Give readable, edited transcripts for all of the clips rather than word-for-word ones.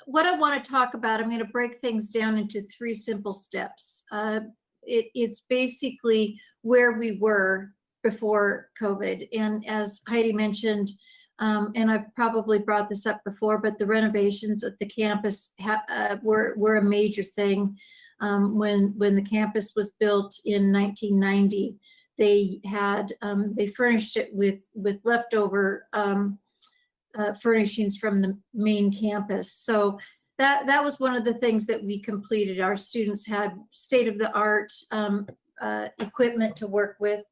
what I want to talk about, I'm going to break things down into 3 simple steps. It's basically where we were before COVID. And as Heidi mentioned, and I've probably brought this up before, but the renovations at the campus were a major thing. When the campus was built in 1990, they furnished it with leftover furnishings from the main campus. So that was one of the things that we completed. Our students had state-of-the-art equipment to work with.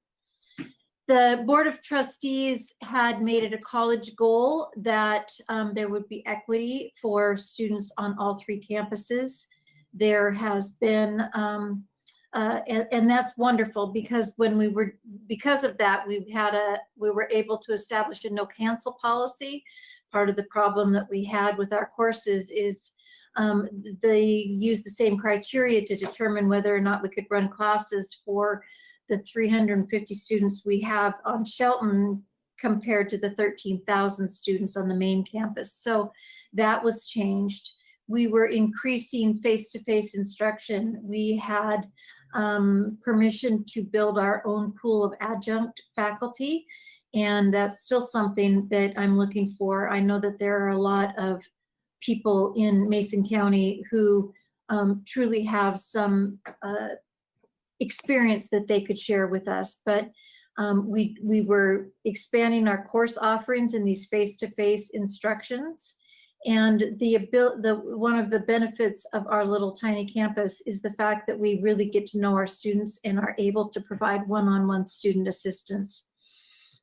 The Board of Trustees had made it a college goal that there would be equity for students on all 3 campuses. There has been, and that's wonderful, because because of that, we were able to establish a no cancel policy. Part of the problem that we had with our courses is they use the same criteria to determine whether or not we could run classes for the 350 students we have on Shelton compared to the 13,000 students on the main campus. So that was changed. We were increasing face-to-face instruction. We had permission to build our own pool of adjunct faculty, and that's still something that I'm looking for. I know that there are a lot of people in Mason County who truly have some experience that they could share with us, but we were expanding our course offerings in these face-to-face instructions. And one of the benefits of our little tiny campus is the fact that we really get to know our students and are able to provide one-on-one student assistance.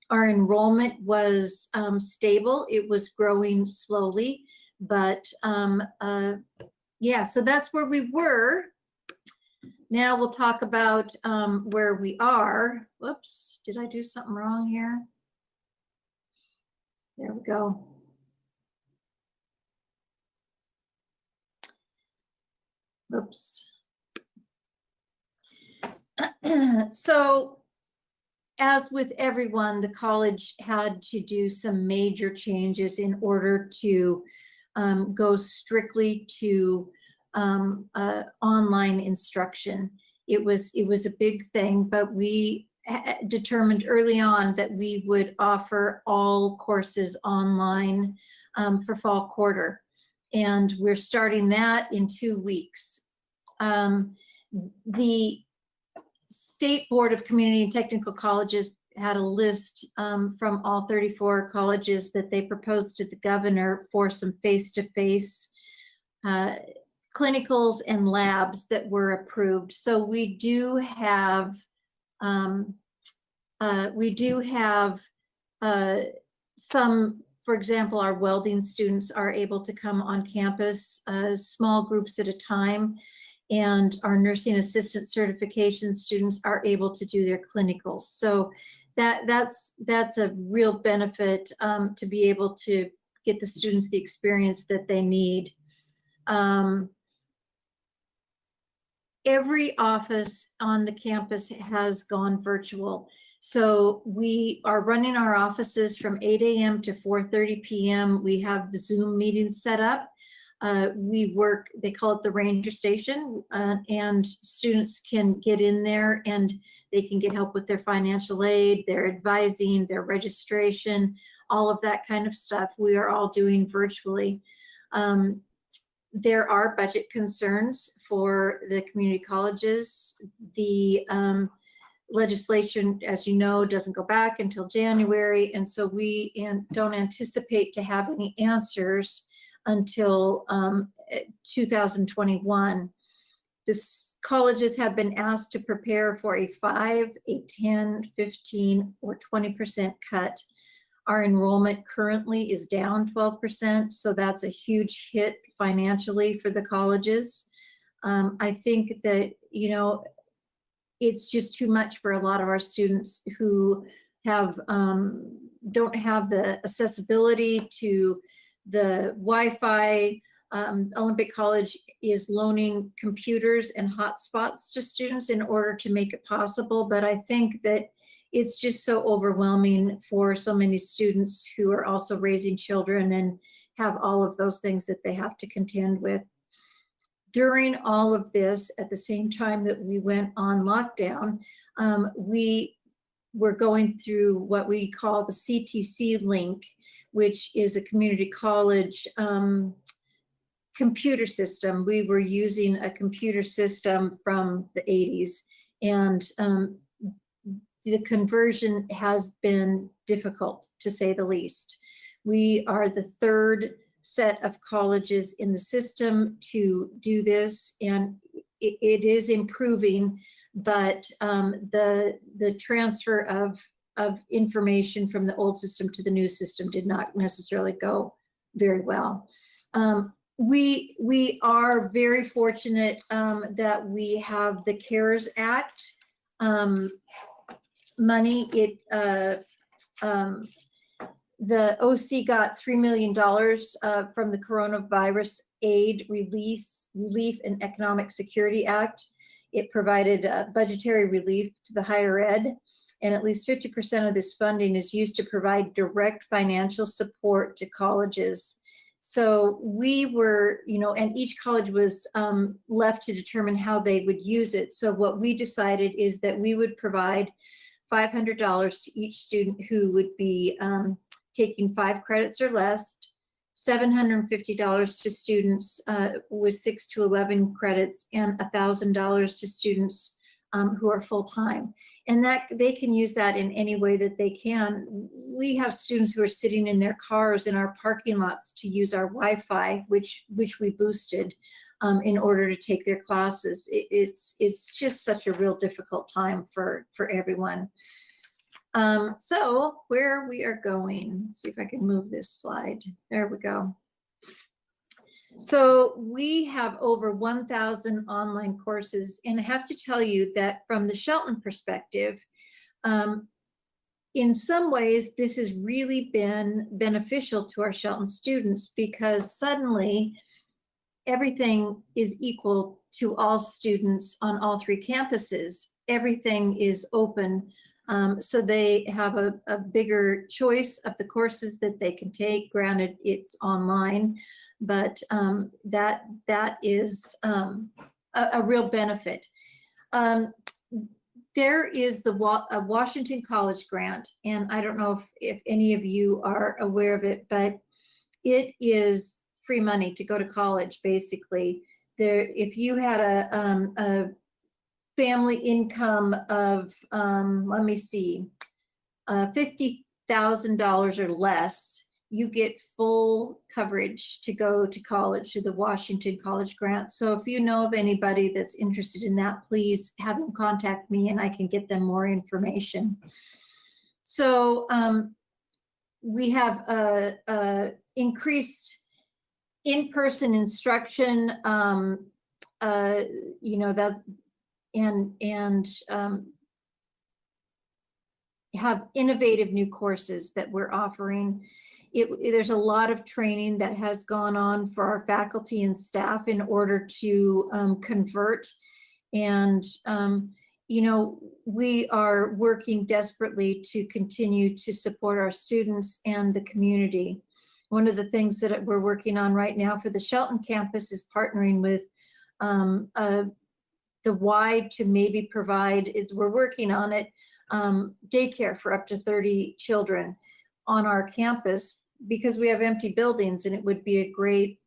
Our enrollment was stable. It was growing slowly, but yeah, so that's where we were. Now we'll talk about where we are. Whoops, did I do something wrong here? There we go. Oops. So, as with everyone, the college had to do some major changes in order to go strictly to online instruction. It was a big thing, but we determined early on that we would offer all courses online for fall quarter, and we're starting that in 2 weeks. The State Board of Community and Technical Colleges had a list from all 34 colleges that they proposed to the governor for some face-to-face clinicals and labs that were approved. So we do have some. For example, our welding students are able to come on campus, small groups at a time, and our nursing assistant certification students are able to do their clinicals. So that's a real benefit to be able to get the students the experience that they need. Every office on the campus has gone virtual. So we are running our offices from 8 a.m. to 4:30 p.m. We have Zoom meetings set up. We work, they call it the Ranger Station, and students can get in there and they can get help with their financial aid, their advising, their registration, all of that kind of stuff. We are all doing virtually. There are budget concerns for the community colleges. The legislation, as you know, doesn't go back until January, and so we don't anticipate to have any answers until 2021. This colleges have been asked to prepare for a 5, a 10, 15, or 20% cut. Our enrollment currently is down 12%, so that's a huge hit financially for the colleges. I think that, you know, it's just too much for a lot of our students who have don't have the accessibility to the Wi-Fi. Olympic College is loaning computers and hotspots to students in order to make it possible, but I think that it's just so overwhelming for so many students who are also raising children and have all of those things that they have to contend with. During all of this, at the same time that we went on lockdown, we were going through what we call the CTC link, which is a community college computer system. We were using a computer system from the 80s, and the conversion has been difficult, to say the least. We are the third set of colleges in the system to do this, and it is improving, but the transfer of information from the old system to the new system did not necessarily go very well. We are very fortunate that we have the CARES Act money. The OC got $3 million from the Coronavirus Aid, Relief and Economic Security Act. It provided budgetary relief to the higher ed, and at least 50% of this funding is used to provide direct financial support to colleges. So we were, and each college was left to determine how they would use it. So what we decided is that we would provide $500 to each student who would be taking 5 credits or less, $750 to students with 6 to 11 credits, and $1,000 to students who are full-time. And that they can use that in any way that they can. We have students who are sitting in their cars in our parking lots to use our Wi-Fi, which we boosted in order to take their classes. It's just such a real difficult time for everyone. So where we are going, let's see if I can move this slide. There we go. So we have over 1,000 online courses, and I have to tell you that from the Shelton perspective, in some ways, this has really been beneficial to our Shelton students, because suddenly everything is equal to all students on all 3 campuses. Everything is open. So they have a bigger choice of the courses that they can take. Granted, it's online, but that is a real benefit. There is the Washington College Grant, and I don't know if any of you are aware of it, but it is free money to go to college, basically. If you had a family income of, let me see, $50,000 or less, you get full coverage to go to college, to the Washington College Grant. So if you know of anybody that's interested in that, please have them contact me and I can get them more information. So we have increased in-person instruction, and have innovative new courses that we're offering. There's a lot of training that has gone on for our faculty and staff in order to convert. And, we are working desperately to continue to support our students and the community. One of the things that we're working on right now for the Shelton campus is partnering with the Y to maybe provide, we're working on it, daycare for up to 30 children on our campus, because we have empty buildings, and it would be a great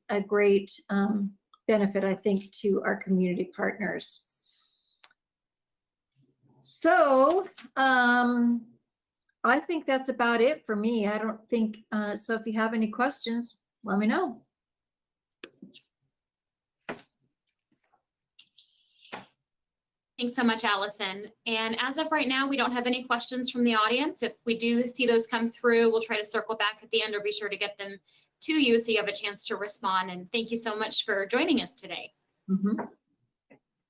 benefit, I think, to our community partners. So I think that's about it for me. I don't think, so if you have any questions, let me know. Thanks so much, Allison. And as of right now, we don't have any questions from the audience. If we do see those come through, we'll try to circle back at the end, or be sure to get them to you so you have a chance to respond. And thank you so much for joining us today. Mm-hmm.